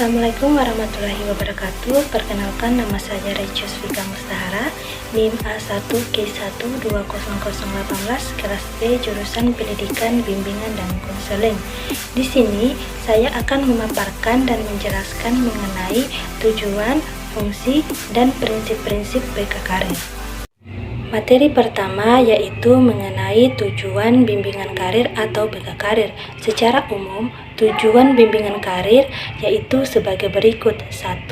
Assalamualaikum warahmatullahi wabarakatuh. Perkenalkan, nama saya Rechus Vika Mustahara, NIM A1K1200018, kelas B, jurusan Pendidikan, Bimbingan dan Konseling. Di sini saya akan memaparkan dan menjelaskan mengenai tujuan, fungsi, dan prinsip-prinsip BK Karir. Materi pertama yaitu mengenai tujuan bimbingan karir atau BK Karir. Secara umum, tujuan bimbingan karir yaitu sebagai berikut. 1.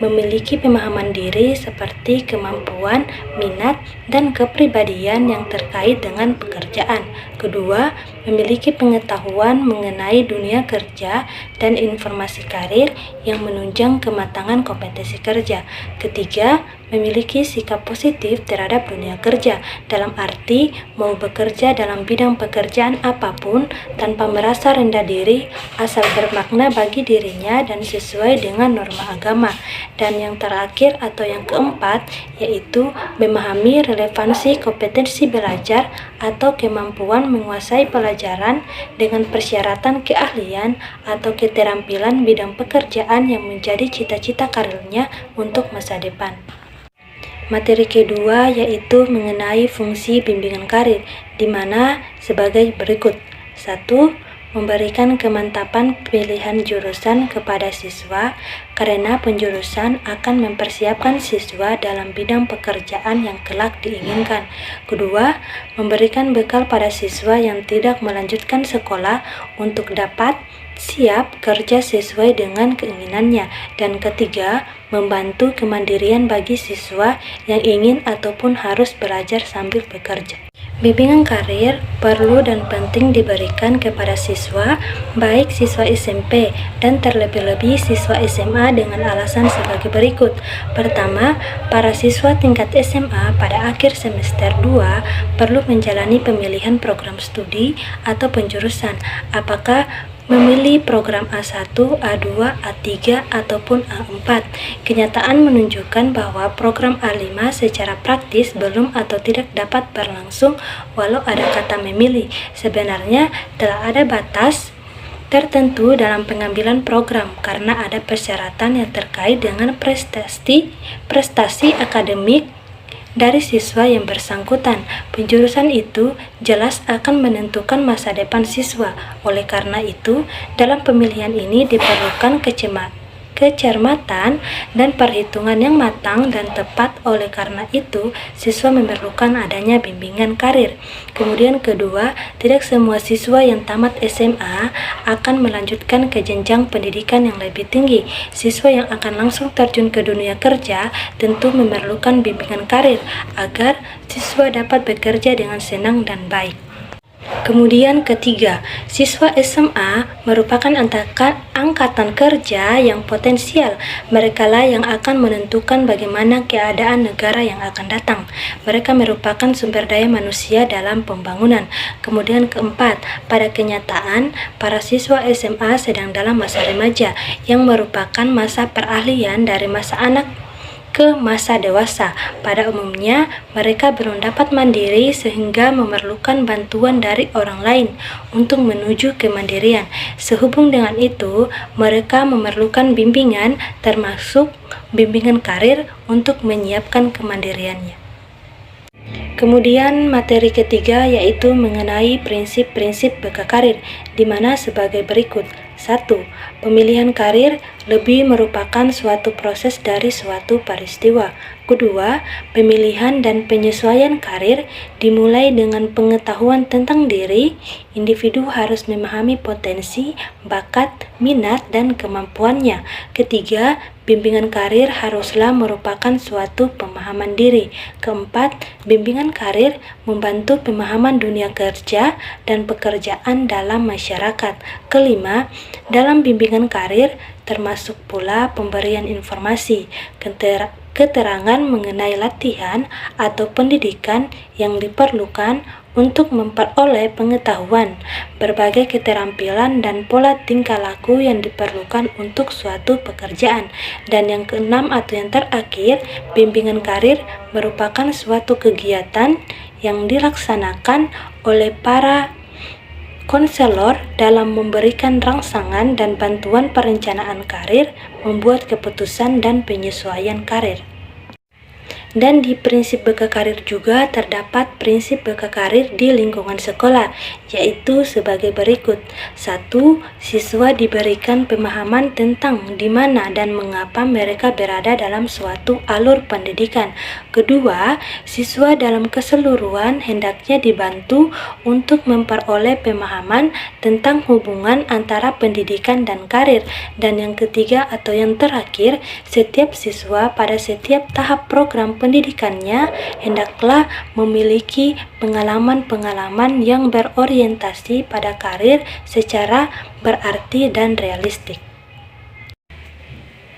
Memiliki pemahaman diri seperti kemampuan, minat, dan kepribadian yang terkait dengan pekerjaan. Kedua, memiliki pengetahuan mengenai dunia kerja dan informasi karir yang menunjang kematangan kompetensi kerja. Ketiga, memiliki sikap positif terhadap dunia kerja, dalam arti mau bekerja dalam bidang pekerjaan apapun tanpa merasa rendah diri, asal bermakna bagi dirinya dan sesuai dengan norma agama. Dan yang terakhir atau yang keempat yaitu memahami relevansi kompetensi belajar atau kemampuan menguasai pelajaran dengan persyaratan keahlian atau keterampilan bidang pekerjaan yang menjadi cita-cita karirnya untuk masa depan. Materi kedua yaitu mengenai fungsi bimbingan karir, di mana sebagai berikut. 1. Memberikan kemantapan pilihan jurusan kepada siswa, karena penjurusan akan mempersiapkan siswa dalam bidang pekerjaan yang kelak diinginkan. Kedua, memberikan bekal pada siswa yang tidak melanjutkan sekolah untuk dapat siap kerja sesuai dengan keinginannya. Dan ketiga, membantu kemandirian bagi siswa yang ingin ataupun harus belajar sambil bekerja. Bimbingan karir perlu dan penting diberikan kepada siswa, baik siswa SMP dan terlebih-lebih siswa SMA dengan alasan sebagai berikut. Pertama, para siswa tingkat SMA pada akhir semester 2 perlu menjalani pemilihan program studi atau penjurusan, apakah memilih program A1, A2, A3, ataupun A4. Kenyataan menunjukkan bahwa program A5 secara praktis belum atau tidak dapat berlangsung walau ada kata memilih. Sebenarnya telah ada batas tertentu dalam pengambilan program karena ada persyaratan yang terkait dengan prestasi akademik dari siswa yang bersangkutan. Penjurusan itu jelas akan menentukan masa depan siswa. Oleh karena itu, dalam pemilihan ini diperlukan kecermatan dan perhitungan yang matang dan tepat. Oleh karena itu, siswa memerlukan adanya bimbingan karir. Kemudian kedua, tidak semua siswa yang tamat SMA akan melanjutkan ke jenjang pendidikan yang lebih tinggi. Siswa yang akan langsung terjun ke dunia kerja tentu memerlukan bimbingan karir agar siswa dapat bekerja dengan senang dan baik. Kemudian ketiga, siswa SMA merupakan angkatan kerja yang potensial. Merekalah yang akan menentukan bagaimana keadaan negara yang akan datang. Mereka merupakan sumber daya manusia dalam pembangunan. Kemudian keempat, pada kenyataan, para siswa SMA sedang dalam masa remaja, yang merupakan masa peralihan dari masa anak ke masa dewasa. Pada umumnya, mereka belum dapat mandiri sehingga memerlukan bantuan dari orang lain untuk menuju kemandirian. Sehubung dengan itu, mereka memerlukan bimbingan, termasuk bimbingan karir untuk menyiapkan kemandiriannya. Kemudian materi ketiga yaitu mengenai prinsip-prinsip BK Karir, di mana sebagai berikut. 1. Pemilihan karir lebih merupakan suatu proses dari suatu peristiwa. Kedua, pemilihan dan penyesuaian karir dimulai dengan pengetahuan tentang diri. Individu harus memahami potensi, bakat, minat, dan kemampuannya. Ketiga, bimbingan karir haruslah merupakan suatu pemahaman diri. Keempat, bimbingan karir membantu pemahaman dunia kerja dan pekerjaan dalam masyarakat. Kelima, dalam bimbingan karir termasuk pula pemberian informasi, keterangan mengenai latihan atau pendidikan yang diperlukan untuk memperoleh pengetahuan, berbagai keterampilan dan pola tingkah laku yang diperlukan untuk suatu pekerjaan. Dan yang keenam atau yang terakhir, bimbingan karir merupakan suatu kegiatan yang dilaksanakan oleh para konselor dalam memberikan rangsangan dan bantuan perencanaan karir, membuat keputusan dan penyesuaian karir. Dan di prinsip berkarir juga terdapat prinsip berkarir di lingkungan sekolah, yaitu sebagai berikut. 1. Siswa diberikan pemahaman tentang di mana dan mengapa mereka berada dalam suatu alur pendidikan. Kedua, siswa dalam keseluruhan hendaknya dibantu untuk memperoleh pemahaman tentang hubungan antara pendidikan dan karir. Dan yang ketiga atau yang terakhir, setiap siswa pada setiap tahap program pendidikannya hendaklah memiliki pengalaman-pengalaman yang berorientasi pada karir secara berarti dan realistik.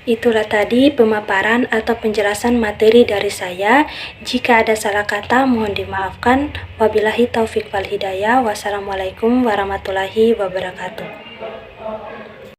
Itulah tadi pemaparan atau penjelasan materi dari saya. Jika ada salah kata mohon dimaafkan. Wabillahi taufik wal hidayah. Wassalamualaikum warahmatullahi wabarakatuh.